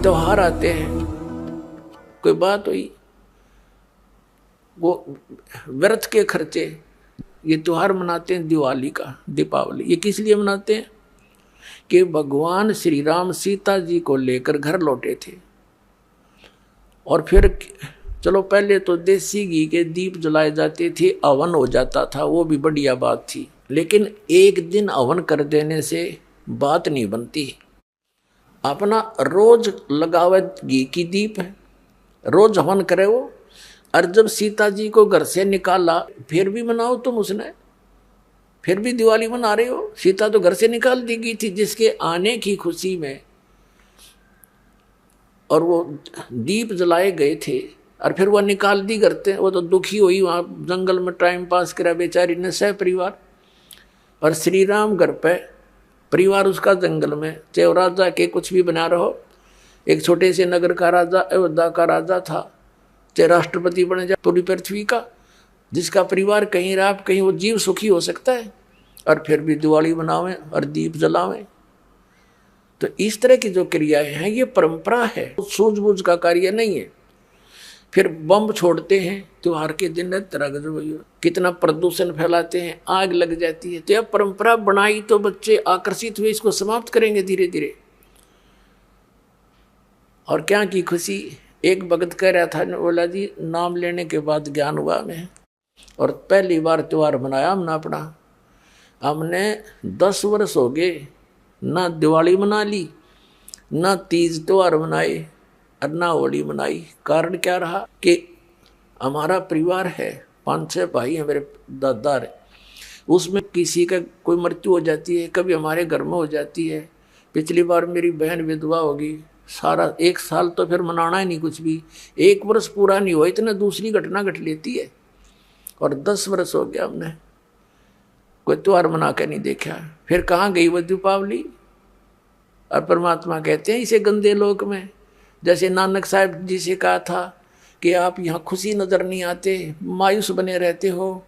त्योहार आते हैं, कोई बात हुई, वो व्रत के खर्चे, ये त्योहार मनाते हैं दिवाली का, दीपावली, ये किस लिए मनाते हैं कि भगवान श्री राम सीता जी को लेकर घर लौटे थे। और फिर चलो पहले तो देसी घी के दीप जलाए जाते थे, हवन हो जाता था, वो भी बढ़िया बात थी, लेकिन एक दिन हवन कर देने से बात नहीं बनती। अपना रोज लगावे घी की दीप है, रोज हवन करे वो। और जब सीता जी को घर से निकाला, फिर भी मनाओ तुम उसने, फिर भी दिवाली मना रहे हो। सीता तो घर से निकाल दी गई थी जिसके आने की खुशी में, और वो दीप जलाए गए थे, और फिर वह निकाल दी करते। वो तो दुखी हुई, वहाँ जंगल में टाइम पास करा बेचारी ने सह परिवार। और श्री राम घर पे, परिवार उसका जंगल में, चाहे राजा के कुछ भी बना रहो, एक छोटे से नगर का राजा, अयोध्या का राजा था, चाहे राष्ट्रपति बने जाए पूरी पृथ्वी का, जिसका परिवार कहीं रहा कहीं वो जीव सुखी हो सकता है, और फिर भी दिवाली मनावें और दीप जलावें। तो इस तरह की जो क्रियाएं हैं ये परंपरा है, सूझबूझ का कार्य नहीं है। फिर बम छोड़ते हैं त्योहार के दिन, कितना प्रदूषण फैलाते हैं, आग लग जाती है। तो यह परंपरा बनाई तो बच्चे आकर्षित हुए, इसको समाप्त करेंगे धीरे धीरे। और क्या की खुशी, एक भगत कह रहा था, बोला जी नाम लेने के बाद ज्ञान हुआ हमें, और पहली बार त्योहार मनाया हमने अपना। हमने 10 वर्ष हो गए ना दिवाली मना ली, ना तीज त्योहार मनाए, और ना होली मनाई। कारण क्या रहा कि हमारा परिवार है, 5-6 भाई हैं, मेरे दादा है, उसमें किसी का कोई मृत्यु हो जाती है, कभी हमारे घर में हो जाती है। पिछली बार मेरी बहन विधवा होगी, सारा 1 साल तो फिर मनाना ही नहीं कुछ भी, 1 वर्ष पूरा नहीं हुआ इतना दूसरी घटना घट लेती है। और 10 वर्ष हो गया हमने कोई त्योहार मना के नहीं देखा। फिर कहाँ गई वो दीपावली। और परमात्मा कहते हैं इसे गंदे लोक में, जैसे नानक साहब जी से कहा था कि आप यहाँ खुशी नजर नहीं आते, मायूस बने रहते हो।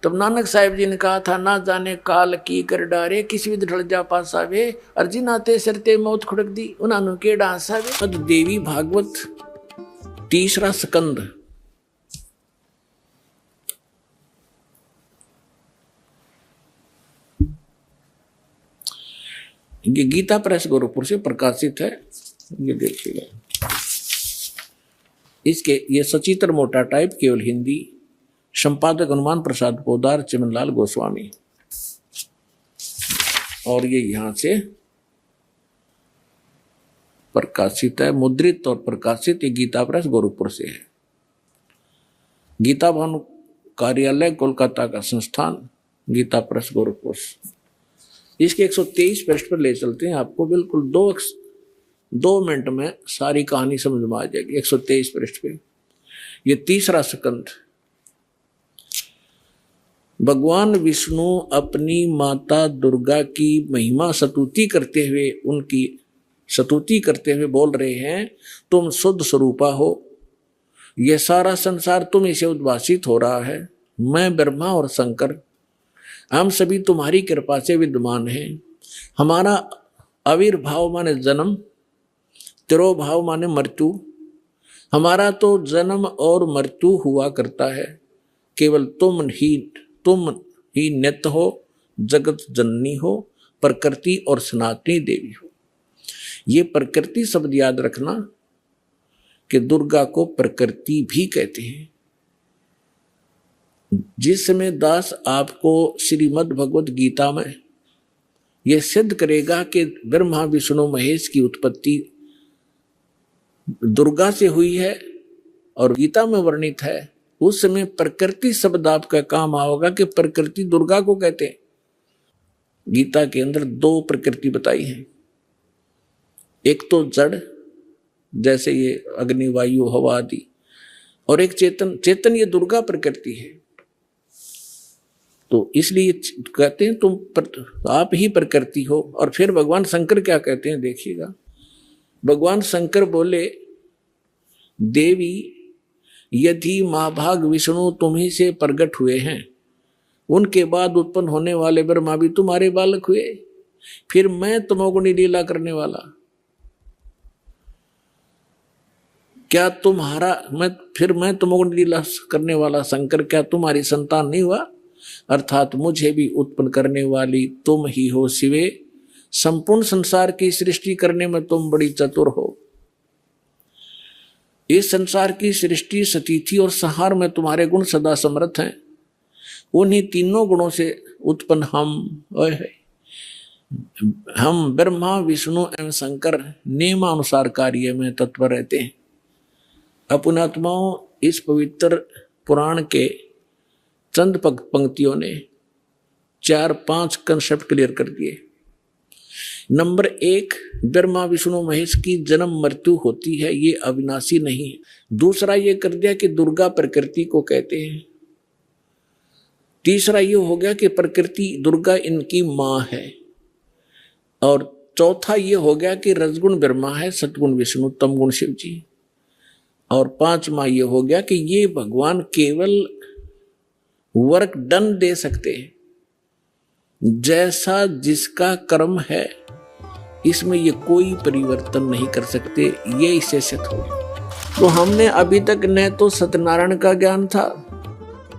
तब नानक साहब जी ने कहा था, ना जाने काल की कर डारे, किसी विध ढल जा पासावे, अर्जी नाते सरते मौत खुड़क दी, उन्होंने के डांसावे। पद देवी भागवत 3रा स्कंद। ये गीता प्रेस गोरखपुर से प्रकाशित है, ये देखिएगा। इसके ये सचित्र मोटा टाइप, केवल हिंदी, संपादक हनुमान प्रसाद पोदार, चिमनलाल गोस्वामी। और ये यहां से प्रकाशित है, मुद्रित और प्रकाशित, ये गीता प्रेस गोरखपुर से है। गीता भवन कार्यालय कोलकाता का संस्थान, गीता प्रेस गोरखपुर। इसके 123 पृष्ठ पर ले चलते हैं आपको, बिल्कुल 2 मिनट में सारी कहानी समझ में आ जाएगी। 123 पृष्ठ पे ये 3रा स्कंद। भगवान विष्णु अपनी माता दुर्गा की महिमा स्तुति करते हुए, उनकी स्तुति करते हुए बोल रहे हैं, तुम शुद्ध स्वरूपा हो, यह सारा संसार तुम इसे उद्भासित हो रहा है। मैं ब्रह्मा और शंकर, हम सभी तुम्हारी कृपा से विद्यमान हैं। हमारा आविर्भाव माने जन्म, तिरोभाव माने मृत्यु। हमारा तो जन्म और मृत्यु हुआ करता है, केवल तुम ही नित्य हो, जगत जननी हो, प्रकृति और सनातनी देवी हो। ये प्रकृति शब्द याद रखना कि दुर्गा को प्रकृति भी कहते हैं। जिस समय दास आपको श्रीमद् भगवत गीता में यह सिद्ध करेगा कि ब्रह्मा विष्णु महेश की उत्पत्ति दुर्गा से हुई है और गीता में वर्णित है, उस समय प्रकृति शब्द आपका काम आओगा कि प्रकृति दुर्गा को कहते हैं। गीता के अंदर 2 प्रकृति बताई है, एक तो जड़ जैसे ये अग्नि वायु हवा आदि, और एक चेतन ये दुर्गा प्रकृति है। तो इसलिए कहते हैं तुम आप ही प्रकृति हो। और फिर भगवान शंकर क्या कहते हैं देखिएगा। भगवान शंकर बोले, देवी यदि महाभाग विष्णु तुम्ही से प्रकट हुए हैं, उनके बाद उत्पन्न होने वाले ब्रह्मा भी तुम्हारे बालक हुए, फिर मैं तमोगुणी लीला करने वाला। क्या तुम्हारा मैं तुमको लीला करने वाला शंकर क्या तुम्हारी संतान नहीं हुआ? अर्थात मुझे भी उत्पन्न करने वाली तुम ही हो शिवे। संपूर्ण संसार की सृष्टि करने में तुम बड़ी चतुर हो। इस संसार की सृष्टि, स्थिति और संहार में तुम्हारे गुण सदा समर्थ हैं। उन्हीं तीनों गुणों से उत्पन्न हम ब्रह्मा, विष्णु एवं शंकर नियमानुसार कार्य में तत्पर रहते हैं। अपनात्माओं, इस पवित्र पुराण के चंद पंक्तियों ने 4-5 कंसेप्ट क्लियर कर दिए। नंबर 1, ब्रह्मा विष्णु महेश की जन्म मृत्यु होती है, ये अविनाशी नहीं है। दूसरा ये कर दिया कि दुर्गा प्रकृति को कहते हैं। तीसरा ये हो गया कि प्रकृति दुर्गा इनकी मां है। और चौथा ये हो गया कि रजगुण ब्रह्मा है, सतगुण विष्णु, तमगुण शिव जी। और 5वां ये हो गया कि ये भगवान केवल वर्क डन दे सकते हैं, जैसा जिसका कर्म है इसमें ये कोई परिवर्तन नहीं कर सकते, ये इससे सिद्ध हो। तो हमने अभी तक न तो सत्यनारायण का ज्ञान था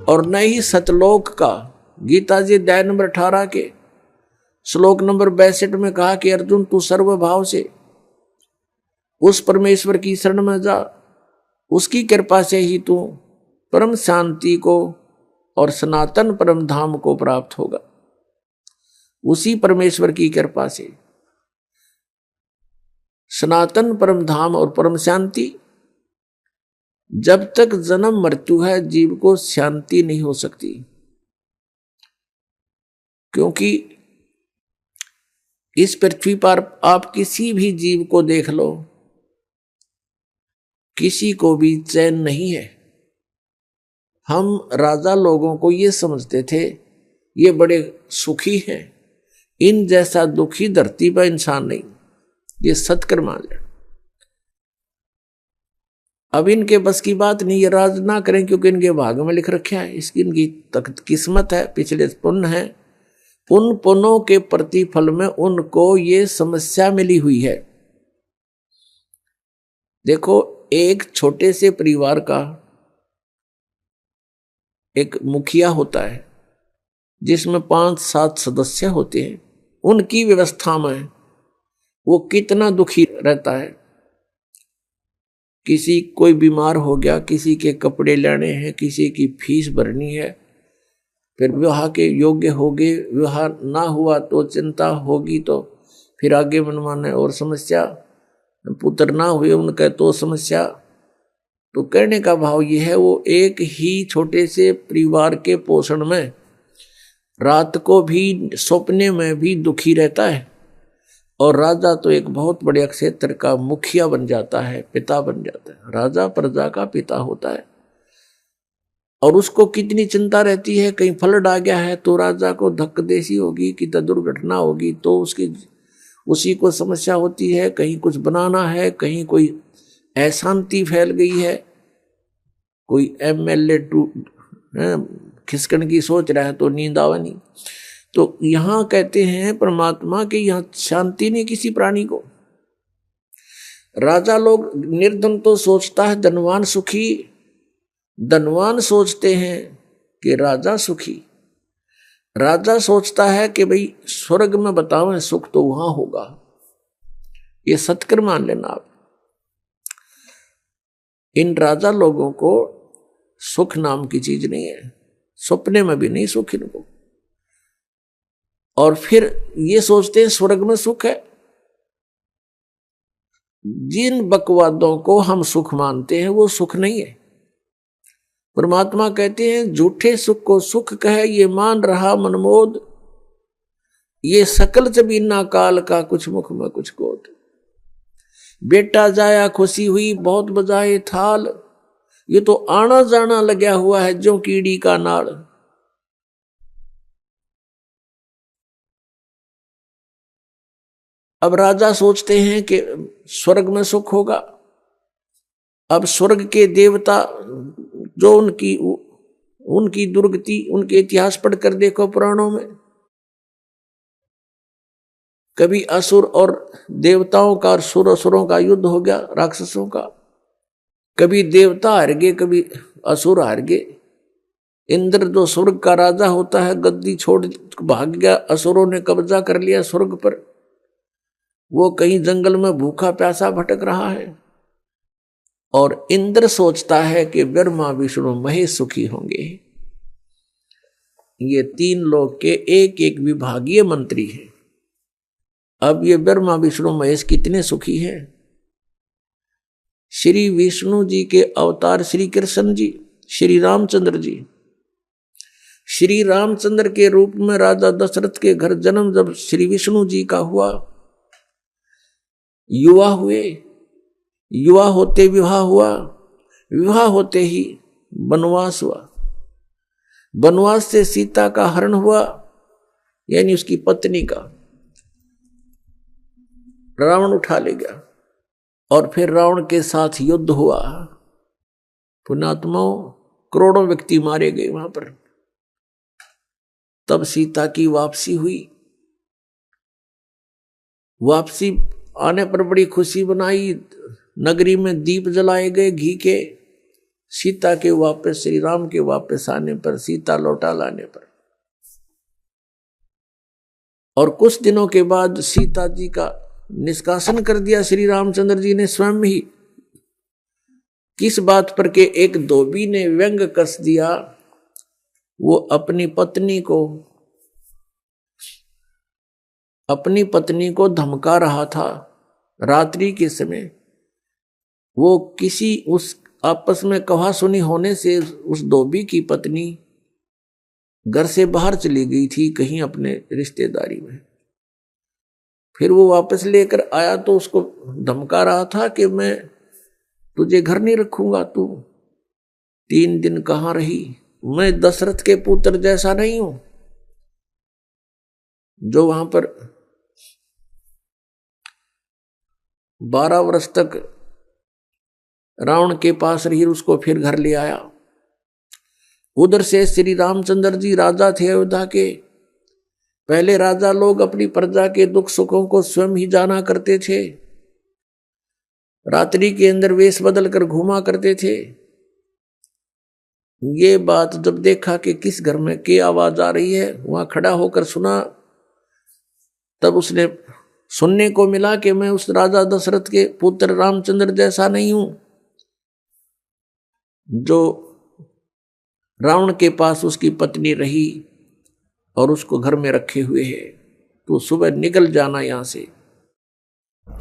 और न ही सतलोक का। गीता जी अध्याय नंबर 18 के श्लोक नंबर 62 में कहा कि अर्जुन तू सर्वभाव से उस परमेश्वर की शरण में जा, उसकी कृपा से ही तू परम शांति को और सनातन परम धाम को प्राप्त होगा। उसी परमेश्वर की कृपा से सनातन परम धाम और परम शांति। जब तक जन्म मृत्यु है जीव को शांति नहीं हो सकती, क्योंकि इस पृथ्वी पर आप किसी भी जीव को देख लो, किसी को भी चैन नहीं है। हम राजा लोगों को ये समझते थे ये बड़े सुखी हैं, इन जैसा दुखी धरती पर इंसान नहीं। ये सत्कर मान लें। अब इनके बस की बात नहीं, ये राज ना करें क्योंकि इनके भाग में लिख रखा है, इसकी इनकी किस्मत है, पिछले पुण्य है। उन पुण्यों के प्रतिफल में उनको ये समस्या मिली हुई है। देखो, एक छोटे से परिवार का एक मुखिया होता है जिसमें 5-7 सदस्य होते हैं। उनकी व्यवस्था में वो कितना दुखी रहता है। किसी कोई बीमार हो गया, किसी के कपड़े लेने हैं, किसी की फीस भरनी है, फिर विवाह के योग्य हो गए, विवाह ना हुआ तो चिंता होगी, तो फिर आगे मनमाने और समस्या, पुत्र ना हुए उनका तो समस्या। तो कहने का भाव ये है, वो एक ही छोटे से परिवार के पोषण में रात को भी सपने में भी दुखी रहता है। और राजा तो एक बहुत बड़े क्षेत्र का मुखिया बन जाता है, पिता बन जाता है। राजा प्रजा का पिता होता है और उसको कितनी चिंता रहती है, कहीं फ्लड आ गया है तो राजा को धक्कदेसी होगी कि दुर्घटना होगी तो उसी को समस्या होती है। कहीं कुछ बनाना है, कहीं कोई अशांति फैल गई है, कोई एमएलए खिसकन की सोच रहा है तो नींद आवे नहीं। तो यहां कहते हैं परमात्मा कि यहां शांति नहीं किसी प्राणी को। राजा लोग, निर्धन तो सोचता है धनवान सुखी, धनवान सोचते हैं कि राजा सुखी। राजा सोचता है कि भाई स्वर्ग में बताओ सुख तो वहां होगा। ये सत्कर मान लेना आप। इन राजा लोगों को सुख नाम की चीज नहीं है, सपने में भी नहीं सुख इनको। और फिर ये सोचते हैं स्वर्ग में सुख है। जिन बकवादों को हम सुख मानते हैं वो सुख नहीं है। परमात्मा कहते हैं झूठे सुख को सुख कहे ये मान रहा मनमोद, ये सकल जबीना काल का कुछ मुख में कुछ गोद। बेटा जाया खुशी हुई बहुत बजाए थाल, ये तो आना जाना लगा हुआ है जो कीड़ी का नाड़। अब राजा सोचते हैं कि स्वर्ग में सुख होगा। अब स्वर्ग के देवता जो उनकी दुर्गति, उनके इतिहास पढ़कर देखो पुराणों में, कभी असुर और देवताओं का और सुर असुरों का युद्ध हो गया, राक्षसों का। कभी देवता हार गए, कभी असुर हार गए। इंद्र जो स्वर्ग का राजा होता है, गद्दी छोड़ भाग गया, असुरों ने कब्जा कर लिया स्वर्ग पर। वो कहीं जंगल में भूखा प्यासा भटक रहा है और इंद्र सोचता है कि ब्रह्मा विष्णु महेश सुखी होंगे। ये तीन लोग के एक एक विभागीय मंत्री हैं। अब ये ब्रह्मा विष्णु महेश कितने सुखी हैं। श्री विष्णु जी के अवतार श्री कृष्ण जी, श्री रामचंद्र जी, श्री रामचंद्र के रूप में राजा दशरथ के घर जन्म जब श्री विष्णु जी का हुआ, युवा हुए, युवा होते विवाह हुआ, विवाह होते ही वनवास हुआ, वनवास से सीता का हरण हुआ, यानी उसकी पत्नी का रावण उठा ले गया और फिर रावण के साथ युद्ध हुआ। पुण्यात्माओं, करोड़ों व्यक्ति मारे गए वहां पर। तब सीता की वापसी हुई। वापसी आने पर बड़ी खुशी बनाई, नगरी में दीप जलाए गए घी के। सीता के वापस, श्री राम के वापस आने पर, सीता लौटा लाने पर, और कुछ दिनों के बाद सीता जी का निष्कासन कर दिया श्री रामचंद्र जी ने स्वयं ही। किस बात पर के एक धोबी ने व्यंग कस दिया। वो अपनी पत्नी को धमका रहा था रात्रि के समय। वो किसी उस आपस में कहा सुनी होने से उस धोबी की पत्नी घर से बाहर चली गई थी कहीं अपने रिश्तेदारी में। फिर वो वापस लेकर आया तो उसको धमका रहा था कि मैं तुझे घर नहीं रखूंगा, तू 3 दिन कहाँ रही, मैं दशरथ के पुत्र जैसा नहीं हूं जो वहां पर 12 वर्ष तक रावण के पास रही, उसको फिर घर ले आया। उधर से श्री रामचंद्र जी राजा थे अयोध्या के। पहले राजा लोग अपनी प्रजा के दुख सुखों को स्वयं ही जाना करते थे, रात्रि के अंदर वेश बदल कर घूमा करते थे। ये बात जब देखा कि किस घर में की आवाज आ रही है, वहां खड़ा होकर सुना, तब उसने सुनने को मिला कि मैं उस राजा दशरथ के पुत्र रामचंद्र जैसा नहीं हूं जो रावण के पास उसकी पत्नी रही और उसको घर में रखे हुए है। तो सुबह निकल जाना यहां से।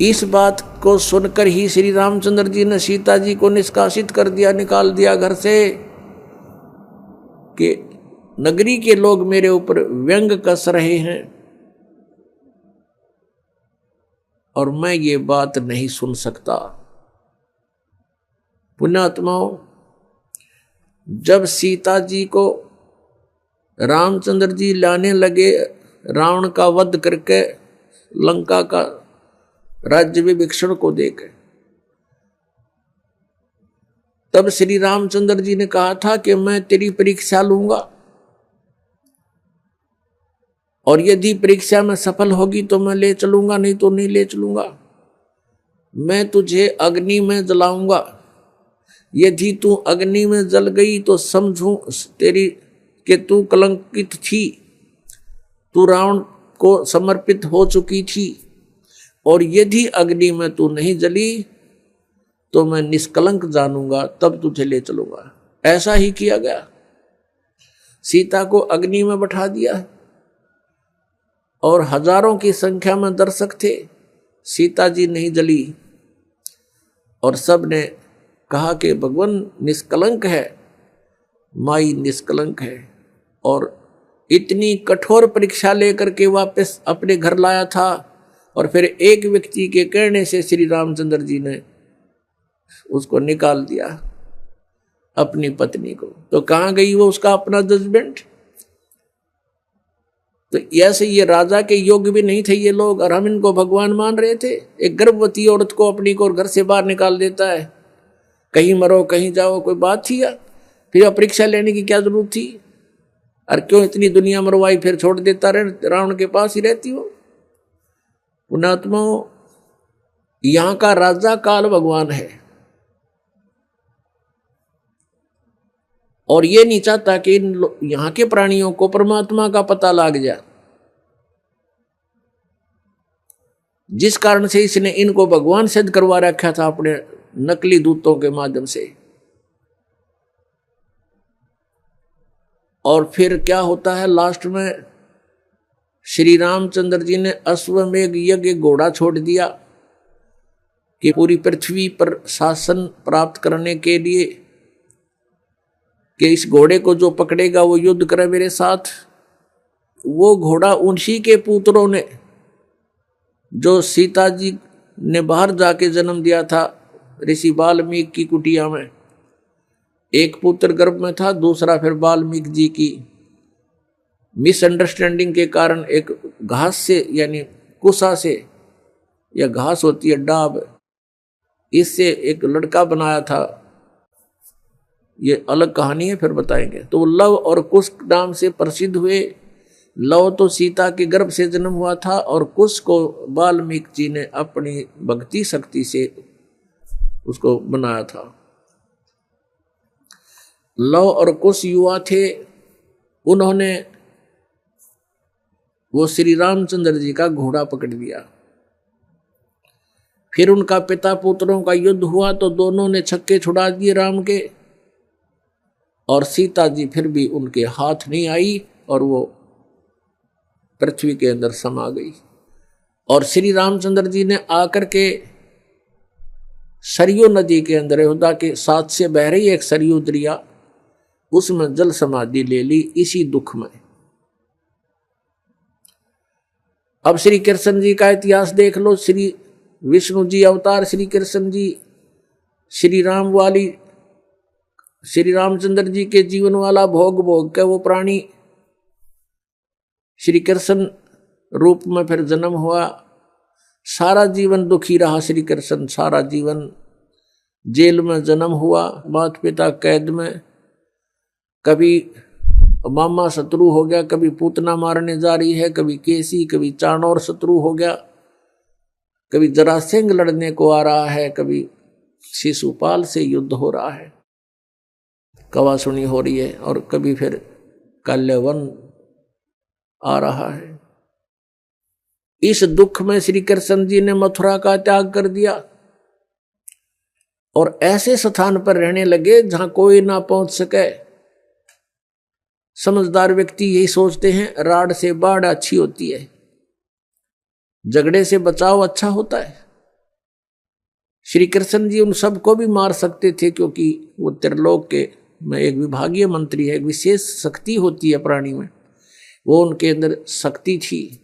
इस बात को सुनकर ही श्री रामचंद्र जी ने सीता जी को निष्कासित कर दिया, निकाल दिया घर से कि नगरी के लोग मेरे ऊपर व्यंग कस रहे हैं और मैं ये बात नहीं सुन सकता। पुण्यात्माओं, जब सीता जी को रामचंद्र जी लाने लगे, रावण का वध करके लंका का राज्य विभीषण को देकर, तब श्री रामचंद्र जी ने कहा था कि मैं तेरी परीक्षा लूंगा और यदि परीक्षा में सफल होगी तो मैं ले चलूंगा, नहीं तो नहीं ले चलूंगा। मैं तुझे अग्नि में जलाऊंगा, यदि तू अग्नि में जल गई तो समझूं तेरी कि तू कलंकित थी, तू रावण को समर्पित हो चुकी थी, और यदि अग्नि में तू नहीं जली तो मैं निष्कलंक जानूंगा, तब तुझे ले चलूंगा। ऐसा ही किया गया। सीता को अग्नि में बैठा दिया और हजारों की संख्या में दर्शक थे। सीता जी नहीं जली और सब ने कहा कि भगवान निष्कलंक है, माई निष्कलंक है। और इतनी कठोर परीक्षा लेकर के वापस अपने घर लाया था और फिर एक व्यक्ति के कहने से श्री रामचंद्र जी ने उसको निकाल दिया, अपनी पत्नी को। तो कहाँ गई वो उसका अपना जजमेंट? तो ऐसे ये राजा के योग्य भी नहीं थे ये लोग, और हम इनको भगवान मान रहे थे। एक गर्भवती औरत को अपनी को घर से बाहर निकाल देता है, कहीं मरो कहीं जाओ, कोई बात थी या? फिर परीक्षा लेने की क्या जरूरत थी? और क्यों इतनी दुनिया मरवाई, फिर छोड़ देता रहे, रावण के पास ही रहती हो। पुण्यात्माओं, यहाँ का राजा काल भगवान है। और ये नहीं चाहता कि यहाँ के प्राणियों को परमात्मा का पता लग जाए, जिस कारण से इसने इनको भगवान सिद्ध करवा रखा था अपने नकली दूतों के माध्यम से। और फिर क्या होता है लास्ट में, श्री रामचंद्र जी ने अश्वमेघ यज्ञ घोड़ा छोड़ दिया कि पूरी पृथ्वी पर शासन प्राप्त करने के लिए कि इस घोड़े को जो पकड़ेगा वो युद्ध करे मेरे साथ। वो घोड़ा उन्हीं के पुत्रों ने, जो सीता जी ने बाहर जाके जन्म दिया था ऋषि वाल्मीकि की कुटिया में, एक पुत्र गर्भ में था, दूसरा फिर वाल्मीकि जी की मिसअंडरस्टैंडिंग के कारण एक घास से यानी कुसा से, या घास होती है डाब, इससे एक लड़का बनाया था। ये अलग कहानी है, फिर बताएंगे। तो लव और कुश नाम से प्रसिद्ध हुए। लव तो सीता के गर्भ से जन्म हुआ था और कुश को वाल्मीकि जी ने अपनी भक्ति शक्ति से उसको बनाया था। लव और कुश युवा थे, उन्होंने वो श्री रामचंद्र जी का घोड़ा पकड़ लिया। फिर उनका पिता पुत्रों का युद्ध हुआ तो दोनों ने छक्के छुड़ा दिए राम के, और सीता जी फिर भी उनके हाथ नहीं आई और वो पृथ्वी के अंदर समा गई। और श्री रामचंद्र जी ने आकर के सरयू नदी के अंदर, अयोध्या के साथ से बह रही एक सरयू दरिया, उसमें जल समाधि ले ली इसी दुख में। अब श्री कृष्ण जी का इतिहास देख लो। श्री विष्णु जी अवतार श्री कृष्ण जी, श्री राम वाली, श्री रामचंद्र जी के जीवन वाला भोग भोग के वो प्राणी श्री कृष्ण रूप में फिर जन्म हुआ। सारा जीवन दुखी रहा श्री कृष्ण, सारा जीवन जेल में जन्म हुआ, माता पिता कैद में, कभी मामा शत्रु हो गया, कभी पूतना मारने जा रही है, कभी केसी, कभी चाणोर शत्रु हो गया, कभी जरासेंग लड़ने को आ रहा है, कभी शिशुपाल से युद्ध हो रहा है, कवासुनी हो रही है, और कभी फिर कल्यवन आ रहा है। इस दुख में श्री कृष्ण जी ने मथुरा का त्याग कर दिया और ऐसे स्थान पर रहने लगे जहां कोई ना पहुंच सके। समझदार व्यक्ति यही सोचते हैं, राड से बाढ़ अच्छी होती है, झगड़े से बचाव अच्छा होता है। श्री कृष्ण जी उन सबको भी मार सकते थे, क्योंकि वो त्रिलोक के में एक विभागीय मंत्री है, एक विशेष शक्ति होती है प्राणी में, वो उनके अंदर शक्ति थी।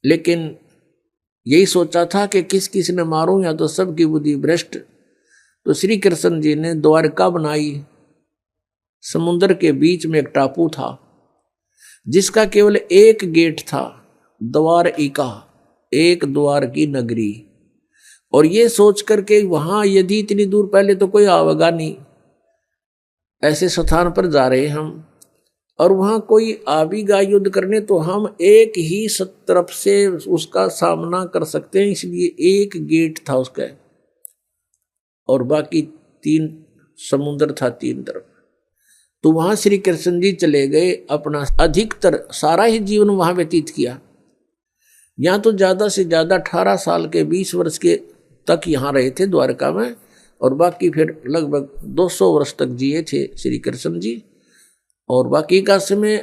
लेकिन यही सोचा था कि किस किस ने मारूं, या तो सबकी बुद्धि भ्रष्ट। तो श्री कृष्ण जी ने द्वारका बनाई। समुद्र के बीच में एक टापू था जिसका केवल एक गेट था, द्वारिका, एक द्वार की नगरी। और ये सोच करके वहां यदि इतनी दूर पहले तो कोई आवेगा नहीं, ऐसे स्थान पर जा रहे हम, और वहां कोई आवेगा युद्ध करने तो हम एक ही तरफ से उसका सामना कर सकते हैं, इसलिए एक गेट था उसका, और बाकी 3 समुद्र था 3 तरफ। तो वहां श्री कृष्ण जी चले गए, अपना अधिकतर सारा ही जीवन वहां व्यतीत किया। यहाँ तो ज्यादा से ज्यादा 18 साल के 20 वर्ष के तक यहाँ रहे थे द्वारका में, और बाकी फिर लगभग 200 वर्ष तक जिए थे श्री कृष्ण जी, और बाकी का समय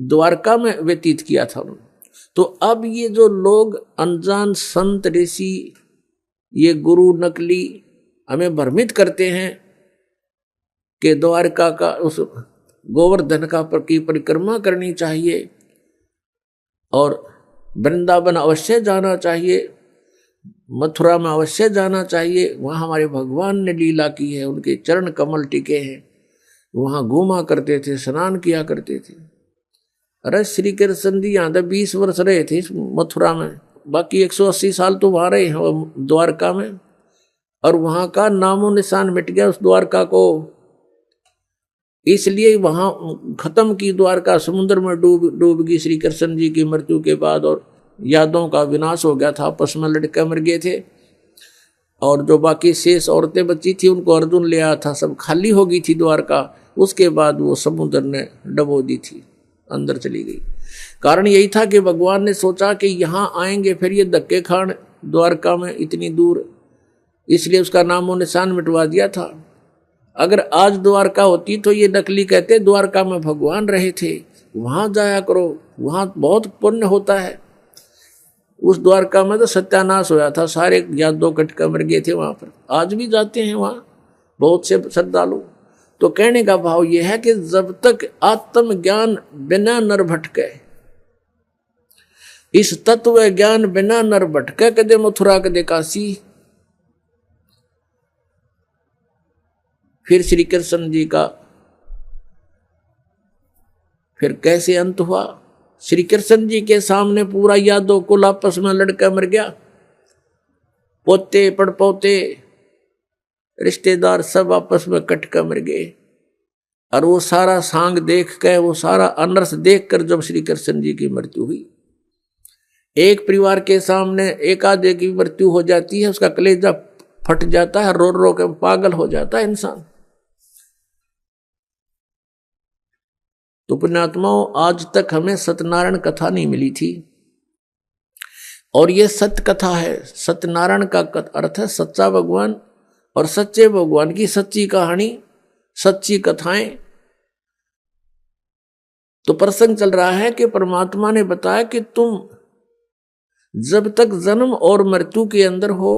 द्वारका में व्यतीत किया था उन्होंने। तो अब ये जो लोग अनजान संत ऋषि, ये गुरु नकली हमें भ्रमित करते हैं कि द्वारका का उस गोवर्धन की परिक्रमा करनी चाहिए और वृंदावन अवश्य जाना चाहिए, मथुरा में अवश्य जाना चाहिए, वहाँ हमारे भगवान ने लीला की है, उनके चरण कमल टिके हैं, वहाँ घूमा करते थे, स्नान किया करते थे। अरे श्री कृष्ण जी यहाँ 20 वर्ष रहे थे मथुरा में, बाकी 180 साल तो वहाँ रहे हैं द्वारका में, और वहाँ का नामो निशान मिट गया उस द्वारका को। इसलिए वहाँ खत्म की द्वारका, समुद्र में डूब गई श्री कृष्ण जी की मृत्यु के बाद, और यादों का विनाश हो गया था, आपस में लड़के मर गए थे। और जो बाकी शेष औरतें बची थी उनको अर्जुन ले आया था, सब खाली हो गई थी द्वारका। उसके बाद वो समुद्र ने डबो दी थी, अंदर चली गई। कारण यही था कि भगवान ने सोचा कि यहाँ आएंगे फिर ये धक्के खान द्वारका में इतनी दूर, इसलिए उसका नामो निशान मिटवा दिया था। अगर आज द्वारका होती तो ये नकली कहते द्वारका में भगवान रहे थे, वहां जाया करो, वहां बहुत पुण्य होता है। उस द्वारका में तो सत्यानाश होया था, सारे यादव कटका मर गए थे वहां पर। आज भी जाते हैं वहां बहुत से श्रद्धालु। तो कहने का भाव यह है कि जब तक आत्म ज्ञान बिना नर भटके, इस तत्व ज्ञान बिना नर भटके, कदे मथुरा कदे काशी। फिर श्री कृष्ण जी का फिर कैसे अंत हुआ? श्री कृष्ण जी के सामने पूरा यादव कुल आपस में लड़का मर गया, पोते पड़पोते रिश्तेदार सब आपस में कट कर मर गए। और वो सारा सांग देख कर, वो सारा अनर्थ देख कर जब श्री कृष्ण जी की मृत्यु हुई, एक परिवार के सामने एक आधे की मृत्यु हो जाती है, उसका कलेजा फट जाता है, रो रो के पागल हो जाता है इंसान। तो पुण्यात्माओं, आज तक हमें सत्यनारायण कथा नहीं मिली थी, और ये सत्य कथा है। सत्यनारायण का अर्थ है सच्चा भगवान, और सच्चे भगवान की सच्ची कहानी, सच्ची कथाएं। तो प्रसंग चल रहा है कि परमात्मा ने बताया कि तुम जब तक जन्म और मृत्यु के अंदर हो,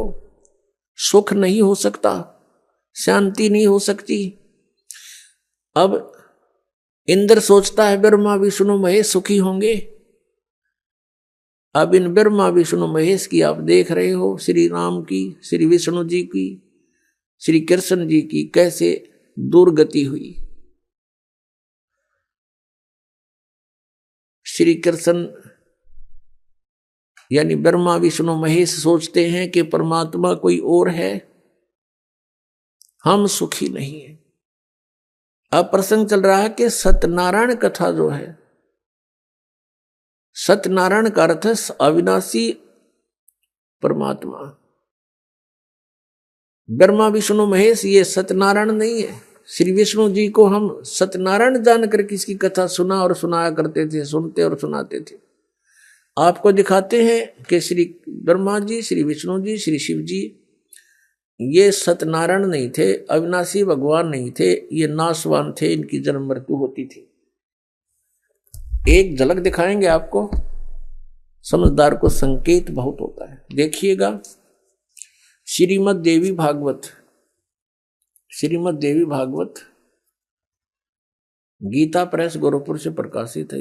सुख नहीं हो सकता, शांति नहीं हो सकती। अब इंद्र सोचता है ब्रह्मा विष्णु महेश सुखी होंगे। अब इन ब्रह्मा विष्णु महेश की आप देख रहे हो, श्री राम की, श्री विष्णु जी की, श्री कृष्ण जी की कैसे दुर्गति हुई। श्री कृष्ण यानी ब्रह्मा विष्णु महेश सोचते हैं कि परमात्मा कोई और है, हम सुखी नहीं है। अब प्रसंग चल रहा है कि सत्यनारायण कथा जो है, सत्यनारायण का अर्थ है अविनाशी परमात्मा। ब्रह्मा विष्णु महेश ये सत्यनारायण नहीं है। श्री विष्णु जी को हम सत्यनारायण जानकर किसकी कथा सुना और सुनाया करते थे, सुनते और सुनाते थे। आपको दिखाते हैं कि श्री ब्रह्मा जी, श्री विष्णु जी, श्री शिव जी ये सत्यनारायण नहीं थे, अविनाशी भगवान नहीं थे, ये नाशवान थे, इनकी जन्म मृत्यु होती थी। एक झलक दिखाएंगे आपको, समझदार को संकेत बहुत होता है। देखिएगा श्रीमद् देवी भागवत, श्रीमद् देवी भागवत गीता प्रेस गोरखपुर से प्रकाशित है।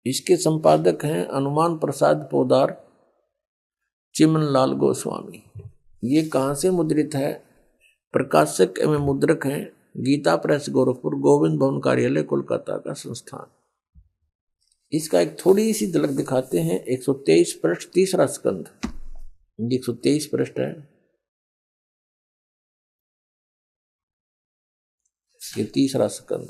इसके संपादक हैं हनुमान प्रसाद पोदार, चिमन लाल गोस्वामी। ये कहाँ से मुद्रित है? प्रकाशक एवं मुद्रक हैं गीता प्रेस गोरखपुर, गोविंद भवन कार्यालय कोलकाता का संस्थान। इसका एक थोड़ी सी झलक दिखाते हैं। 123 पृष्ठ, तीसरा स्कंध, 123 पृष्ठ है ये, तीसरा स्कंध।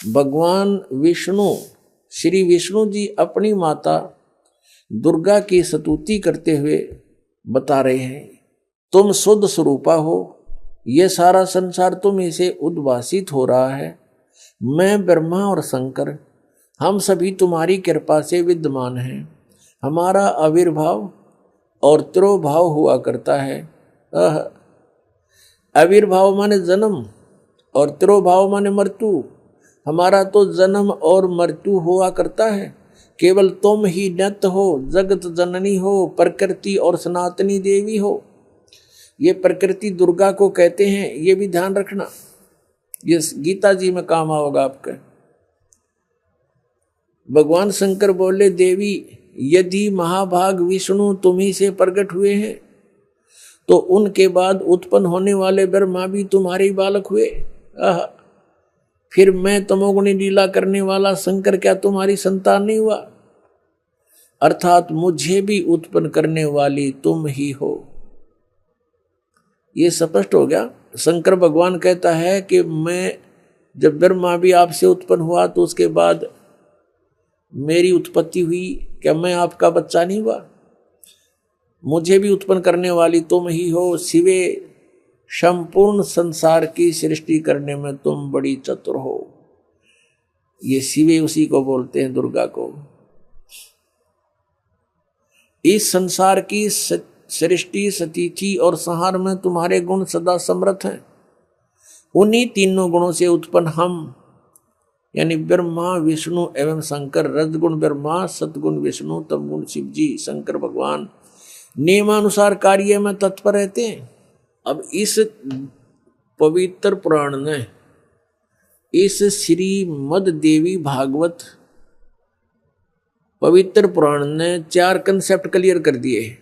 भगवान विष्णु, श्री विष्णु जी अपनी माता दुर्गा की स्तुति करते हुए बता रहे हैं, तुम शुद्ध स्वरूपा हो, ये सारा संसार तुम इसे उद्भासित हो रहा है। मैं ब्रह्मा और शंकर हम सभी तुम्हारी कृपा से विद्यमान हैं। हमारा आविर्भाव और तिरोभाव हुआ करता है। आविर्भाव माने जन्म और तिरोभाव माने मृत्यु। हमारा तो जन्म और मृत्यु हुआ करता है। केवल तुम ही नित्य हो, जगत जननी हो, प्रकृति और सनातनी देवी हो। ये प्रकृति दुर्गा को कहते हैं, ये भी ध्यान रखना, ये गीता जी में काम आओगा आपका। भगवान शंकर बोले, देवी यदि महाभाग विष्णु तुम्ही से प्रकट हुए हैं तो उनके बाद उत्पन्न होने वाले ब्रह्मा भी तुम्हारे बालक हुए। फिर मैं तमोगुणी लीला करने वाला शंकर क्या तुम्हारी संतान नहीं हुआ? अर्थात मुझे भी उत्पन्न करने वाली तुम ही हो। ये स्पष्ट हो गया। शंकर भगवान कहता है कि मैं जब ब्रह्मा भी आपसे उत्पन्न हुआ तो उसके बाद मेरी उत्पत्ति हुई, क्या मैं आपका बच्चा नहीं हुआ? मुझे भी उत्पन्न करने वाली तुम ही हो, शिवे संपूर्ण संसार की सृष्टि करने में तुम बड़ी चतुर हो। ये शिवे उसी को बोलते हैं, दुर्गा को। इस संसार की सृष्टि, स्थिति और संहार में तुम्हारे गुण सदा समर्थ हैं। उन्हीं तीनों गुणों से उत्पन्न हम यानी ब्रह्मा, विष्णु एवं शंकर, रजगुण ब्रह्मा, सतगुण विष्णु, तमगुण शिव जी, शंकर भगवान नियमानुसार कार्य में तत्पर रहते हैं। अब इस पवित्र पुराण ने, इस श्रीमद् देवी भागवत पवित्र पुराण ने 4 कंसेप्ट क्लियर कर दिए।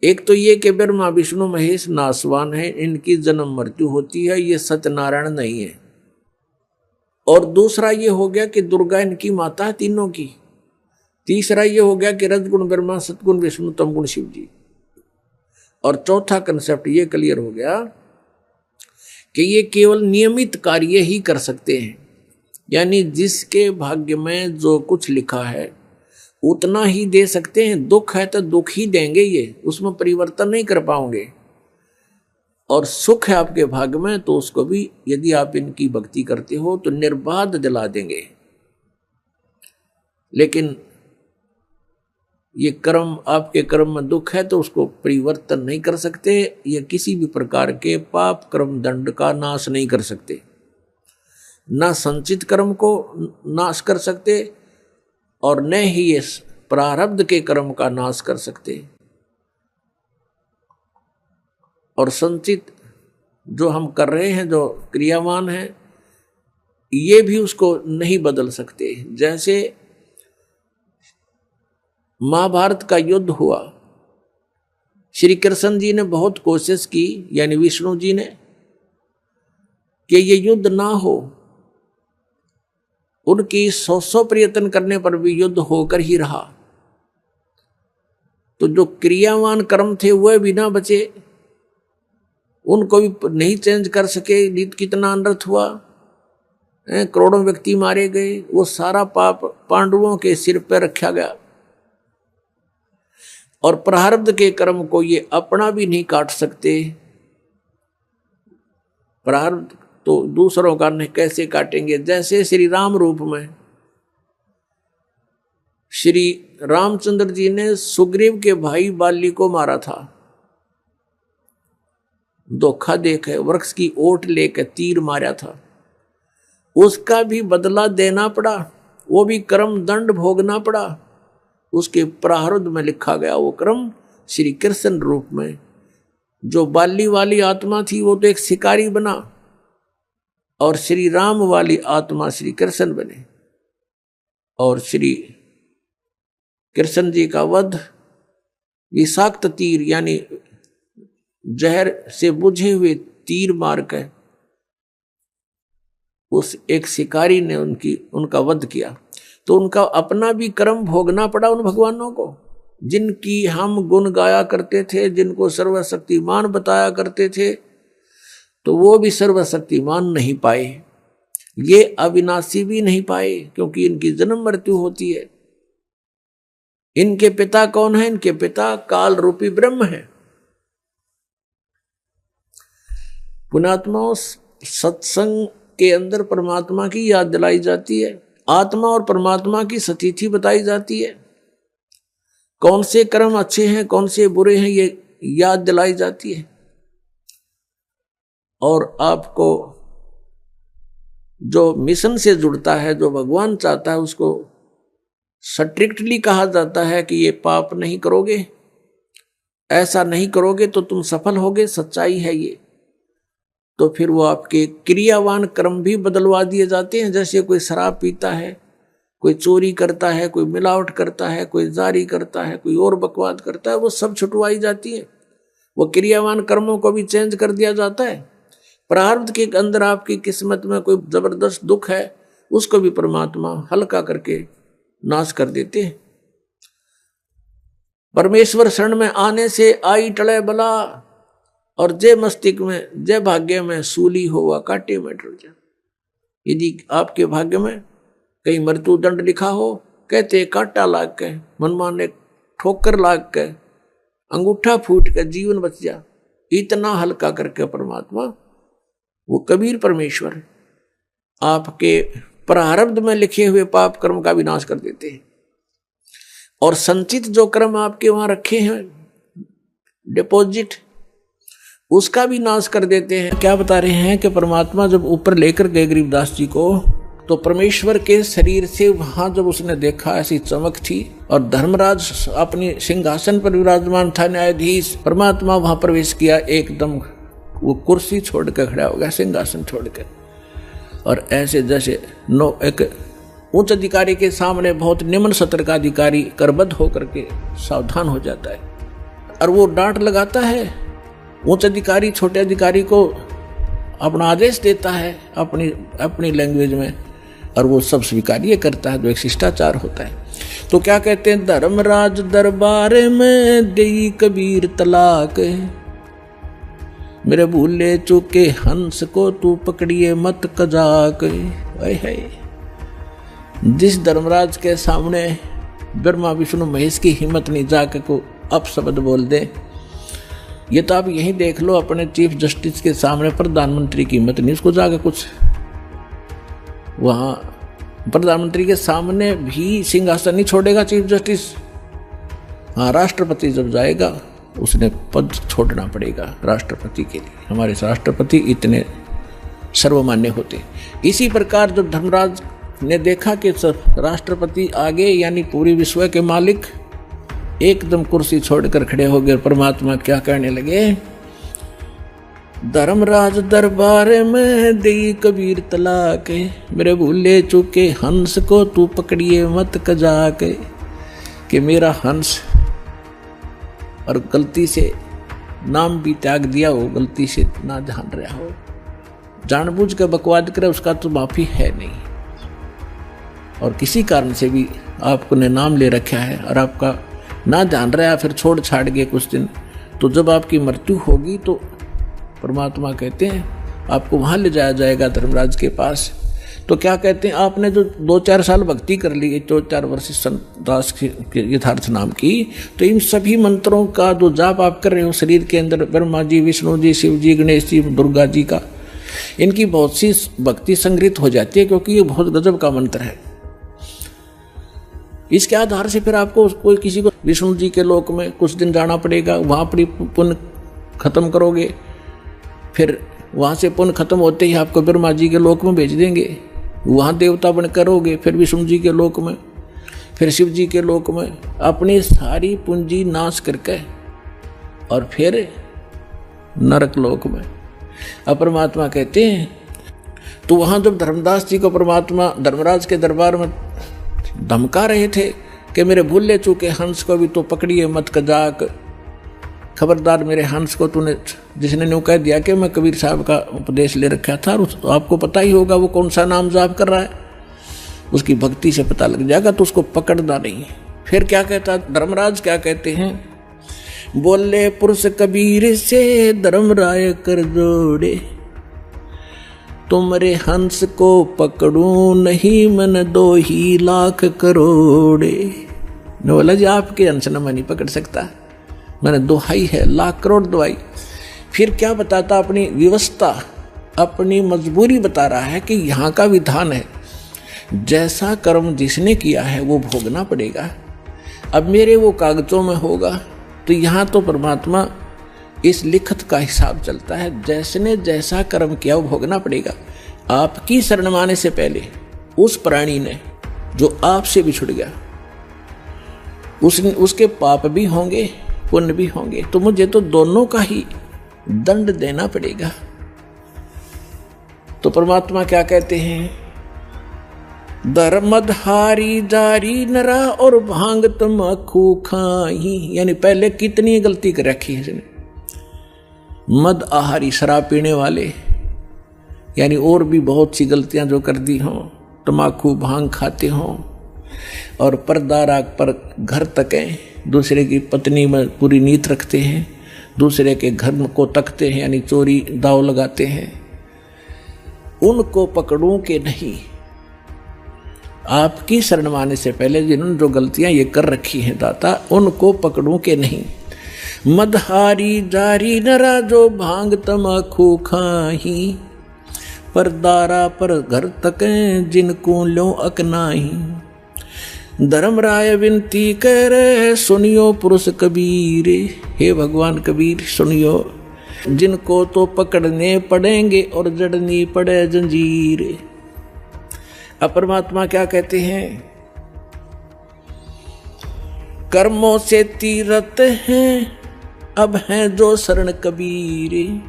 एक तो ये कि ब्रह्मा विष्णु महेश नासवान है, इनकी जन्म मृत्यु होती है, ये सत्यनारायण नहीं है। और दूसरा ये हो गया कि दुर्गा इनकी माता है तीनों की। तीसरा ये हो गया कि रजगुण ब्रह्मा, सतगुण विष्णु, तमगुण शिव जी। और चौथा कंसेप्ट ये क्लियर हो गया कि ये केवल नियमित कार्य ही कर सकते हैं, यानी जिसके भाग्य में जो कुछ लिखा है उतना ही दे सकते हैं। दुख है तो दुख ही देंगे, ये उसमें परिवर्तन नहीं कर पाओगे। और सुख है आपके भाग्य में तो उसको भी यदि आप इनकी भक्ति करते हो तो निर्बाध दिला देंगे। लेकिन ये कर्म, आपके कर्म में दुख है तो उसको परिवर्तन नहीं कर सकते। ये किसी भी प्रकार के पाप कर्म दंड का नाश नहीं कर सकते, ना संचित कर्म को नाश कर सकते और न ही ये प्रारब्ध के कर्म का नाश कर सकते। और संचित जो हम कर रहे हैं, जो क्रियावान है, ये भी उसको नहीं बदल सकते। जैसे महाभारत का युद्ध हुआ, श्री कृष्ण जी ने बहुत कोशिश की, यानी विष्णु जी ने, कि ये युद्ध ना हो। उनकी 100 प्रयत्न करने पर भी युद्ध होकर ही रहा। तो जो क्रियावान कर्म थे वह भी ना बचे, उनको भी नहीं चेंज कर सके। कितना अनर्थ हुआ, करोड़ों व्यक्ति मारे गए। वो सारा पाप पांडवों के सिर पर रखा गया। और प्रारब्ध के कर्म को ये अपना भी नहीं काट सकते। प्रारब्ध तो दूसरों का नहीं कैसे काटेंगे। जैसे श्री राम रूप में श्री रामचंद्र जी ने सुग्रीव के भाई बाली को मारा था, धोखा देकर वृक्ष की ओट लेकर तीर मारा था। उसका भी बदला देना पड़ा, वो भी कर्म दंड भोगना पड़ा। उसके प्रारब्ध में लिखा गया वो कर्म श्री कृष्ण रूप में। जो बाली वाली आत्मा थी वो तो एक शिकारी बना और श्री राम वाली आत्मा श्री कृष्ण बने। और श्री कृष्ण जी का वध विषाक्त तीर यानी जहर से बुझे हुए तीर मारकर उस एक शिकारी ने उनका वध किया। तो उनका अपना भी कर्म भोगना पड़ा उन भगवानों को, जिनकी हम गुण गाया करते थे, जिनको सर्वशक्तिमान बताया करते थे। तो वो भी सर्वशक्तिमान नहीं पाए, ये अविनाशी भी नहीं पाए, क्योंकि इनकी जन्म मृत्यु होती है। इनके पिता कौन है? इनके पिता काल रूपी ब्रह्म है। पुण्यात्माओं, सत्संग के अंदर परमात्मा की याद दिलाई जाती है, आत्मा और परमात्मा की स्थिति बताई जाती है, कौन से कर्म अच्छे हैं कौन से बुरे हैं ये याद दिलाई जाती है। और आपको जो मिशन से जुड़ता है, जो भगवान चाहता है, उसको स्ट्रिक्टली कहा जाता है कि ये पाप नहीं करोगे, ऐसा नहीं करोगे तो तुम सफल होगे, सच्चाई है ये। तो फिर वो आपके क्रियावान कर्म भी बदलवा दिए जाते हैं। जैसे कोई शराब पीता है, कोई चोरी करता है, कोई मिलावट करता है, कोई जारी करता है, कोई और बकवाद करता है, वो सब छुटवाई जाती है। वो क्रियावान कर्मों को भी चेंज कर दिया जाता है। प्रारब्ध के अंदर आपकी किस्मत में कोई जबरदस्त दुख है, उसको भी परमात्मा हल्का करके नाश कर देते हैं। परमेश्वर शरण में आने से आई टले बला, और जय मस्तिष्क में जय भाग्य में सूली हुआ कांटे में डर जा। यदि आपके भाग्य में कहीं मृत्यु दंड लिखा हो, कहते कांटा लाग के मनमान ने ठोकर लाग के, अंगूठा फूट के जीवन बच जा, इतना हल्का करके परमात्मा वो कबीर परमेश्वर आपके प्रारब्ध में लिखे हुए पाप कर्म का विनाश कर देते हैं, और संचित जो कर्म आपके वहां रखे हैं डिपॉजिट, उसका भी नाश कर देते हैं। क्या बता रहे हैं कि परमात्मा जब ऊपर लेकर गए गरीबदास जी को, तो परमेश्वर के शरीर से वहां जब उसने देखा ऐसी चमक थी, और धर्मराज अपने सिंहासन पर विराजमान था, न्यायाधीश, परमात्मा वहां प्रवेश किया, एकदम वो कुर्सी छोड़ कर खड़ा हो गया, सिंहासन छोड़कर, और ऐसे जैसे एक उच्च अधिकारी के सामने बहुत निम्न सत्र का अधिकारी करबद्ध होकर के सावधान हो जाता है, और वो डांट लगाता है, उच्च अधिकारी छोटे अधिकारी को अपना आदेश देता है अपनी लैंग्वेज में, और वो सब स्वीकार्य करता है, जो एक शिष्टाचार होता है। तो क्या कहते हैं, धर्मराज दरबार में देई कबीर तलाक, मेरे भूले चूके हंस को तू पकड़िए मत कजाक। जिस धर्मराज के सामने ब्रह्मा विष्णु महेश की हिम्मत नहीं जाके को अपशब्द बोल दे, ये तो आप यही देख लो, अपने चीफ जस्टिस के सामने प्रधानमंत्री की हिम्मत नहीं, उसको जाके कुछ वहां प्रधानमंत्री के सामने भी सिंहासन नहीं छोड़ेगा चीफ जस्टिस। हाँ, राष्ट्रपति जब जाएगा उसने पद छोड़ना पड़ेगा राष्ट्रपति के लिए, हमारे राष्ट्रपति इतने सर्वमान्य होते। इसी प्रकार जब धर्मराज ने देखा कि राष्ट्रपति आगे यानी पूरी विश्व के मालिक एकदम कुर्सी छोड़कर खड़े हो गए, परमात्मा क्या कहने लगे, धर्मराज दरबार में देई कबीर तलाक, मेरे भूले चूके हंस को तू पकड़िए मत कजाक, कि मेरा हंस और गलती से नाम भी त्याग दिया हो, गलती से ना जान रहा हो, जानबूझ कर बकवाद करे, उसका तो माफी है नहीं, और किसी कारण से भी आपको ने नाम ले रखा है और आपका ना जान रहा, फिर छोड़ छाड़ गए कुछ दिन, तो जब आपकी मृत्यु होगी तो परमात्मा कहते हैं आपको वहां ले जाया जाएगा धर्मराज के पास। तो क्या कहते हैं, आपने जो 2-4 साल भक्ति कर ली, 2-4 वर्ष संतदास के यथार्थ नाम की, तो इन सभी मंत्रों का जो जाप आप कर रहे हो शरीर के अंदर, ब्रह्मा जी, विष्णु जी, शिव जी, गणेश जी, दुर्गा जी का, इनकी बहुत सी भक्ति संग्रहित हो जाती है, क्योंकि ये बहुत गजब का मंत्र है। इसके आधार से फिर आपको कोई किसी को विष्णु जी के लोक में कुछ दिन जाना पड़ेगा, वहां पर पुण्य खत्म करोगे, फिर वहां से पुण्य खत्म होते ही आपको ब्रह्मा जी के लोक में भेज देंगे, वहां देवता बन करोगे, फिर विष्णु जी के लोक में, फिर शिव जी के लोक में, अपनी सारी पूंजी नाश करके, और फिर नरक लोक में। अब परमात्मा कहते हैं, तो वहां जब धर्मदास जी को परमात्मा धर्मराज के दरबार में धमका रहे थे कि मेरे भूले चूके हंस को भी तो पकड़िए मत कजाक, खबरदार मेरे हंस को तूने, जिसने न्यू कह दिया कि मैं कबीर साहब का उपदेश ले रखा था, तो आपको पता ही होगा वो कौन सा नाम जाप कर रहा है, उसकी भक्ति से पता लग जाएगा, तो उसको पकड़ना नहीं। फिर क्या कहता धर्मराज, क्या कहते हैं, बोले पुरुष कबीर से धर्मराय कर जोड़े, तुमरे हंस को पकड़ू नहीं मन 2 ही लाख करोड़े। ने बोला जी आपके हंस न मैं नहीं पकड़ सकता, मैंने दोहाई है, लाख करोड़ दोहाई। फिर क्या बताता, अपनी व्यवस्था, अपनी मजबूरी बता रहा है कि यहाँ का विधान है, जैसा कर्म जिसने किया है वो भोगना पड़ेगा। अब मेरे वो कागजों में होगा, तो यहाँ तो परमात्मा इस लिखत का हिसाब चलता है, जैसने जैसा कर्म किया वो भोगना पड़ेगा। आपकी शरण माने से पहले उस प्राणी ने जो आपसे बिछुड़ गया, उसके पाप भी होंगे, पुण्य भी होंगे, तो मुझे तो दोनों का ही दंड देना पड़ेगा। तो परमात्मा क्या कहते हैं, धर्मधारी जारी नरा और भांग तमाकू खाई, यानी पहले कितनी गलती कर रखी है इसने, मद आहारी शराब पीने वाले, यानी और भी बहुत सी गलतियां जो कर दी हों, तमाकू भांग खाते हों, और पर्दा राग पर घर तकें, दूसरे की पत्नी में पूरी नीयत रखते हैं, दूसरे के घर को तकते हैं, यानी चोरी दाव लगाते हैं, उनको पकड़ूं के नहीं, आपकी शरण माने से पहले जिन्होंने जो गलतियां ये कर रखी हैं दाता, उनको पकड़ूं के नहीं। मदहारी जारी नरा जो भांग तमाखू खाही, पर दारा पर घर तक जिनको लो अकनाही। धर्मराय विनती करे सुनियो पुरुष कबीर, हे भगवान कबीर सुनियो, जिनको तो पकड़ने पड़ेंगे और जड़नी पड़े जंजीर। अब परमात्मा क्या कहते हैं, कर्मों से तीरथ हैं अब हैं जो शरण कबीर,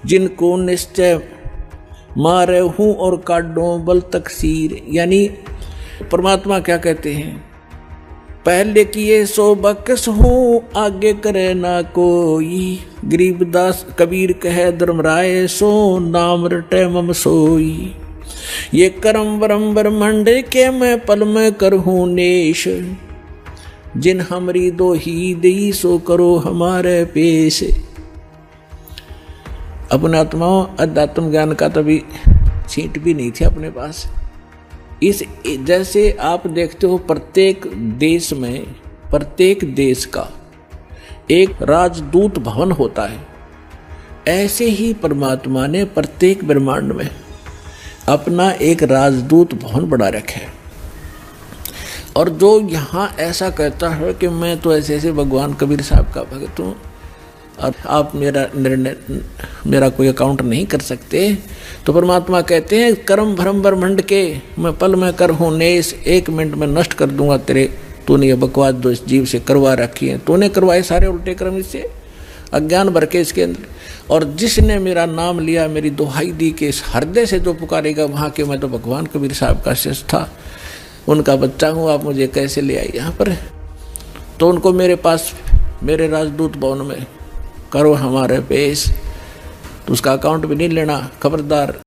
जिनको निश्चय मारे हूं और काटो बल तकसीर। यानी परमात्मा क्या कहते हैं, पहले किए सो बकस हूँ आगे करे ना कोई, गरीबदास कबीर कहे धर्मराय सो नाम रटे मम सोई। ये करम वरम ब्रह्मंड के मैं पल में करहूँ नेश, जिन हमरी दो ही दी सो करो हमारे पेश। अपने आत्माओं अध्यात्म ज्ञान का तभी छींट भी नहीं थी अपने पास। इस जैसे आप देखते हो प्रत्येक देश में, प्रत्येक देश का एक राजदूत भवन होता है, ऐसे ही परमात्मा ने प्रत्येक ब्रह्मांड में अपना एक राजदूत भवन बना रखा है। और जो यहाँ ऐसा कहता है कि मैं तो ऐसे ऐसे भगवान कबीर साहब का भक्त हूँ और आप मेरा निर्णय, मेरा कोई अकाउंट नहीं कर सकते, तो परमात्मा कहते हैं कर्म भ्रम ब्रह्मंड के मैं पल में कर हूँ नेश, 1 मिनट में नष्ट कर दूंगा तेरे, तूने ये बकवास जो इस जीव से करवा रखी है, तूने करवाए सारे उल्टे कर्म इससे, अज्ञान भर के इसके अंदर। और जिसने मेरा नाम लिया, मेरी दुहाई दी के इस हृदय से जो पुकारेगा वहाँ के, मैं तो भगवान कबीर साहब का शिष्य था, उनका बच्चा हूँ, आप मुझे कैसे ले आए यहाँ पर। तो उनको मेरे पास, मेरे राजदूत भवन में करो हमारे पेश, तो उसका अकाउंट भी नहीं लेना, खबरदार।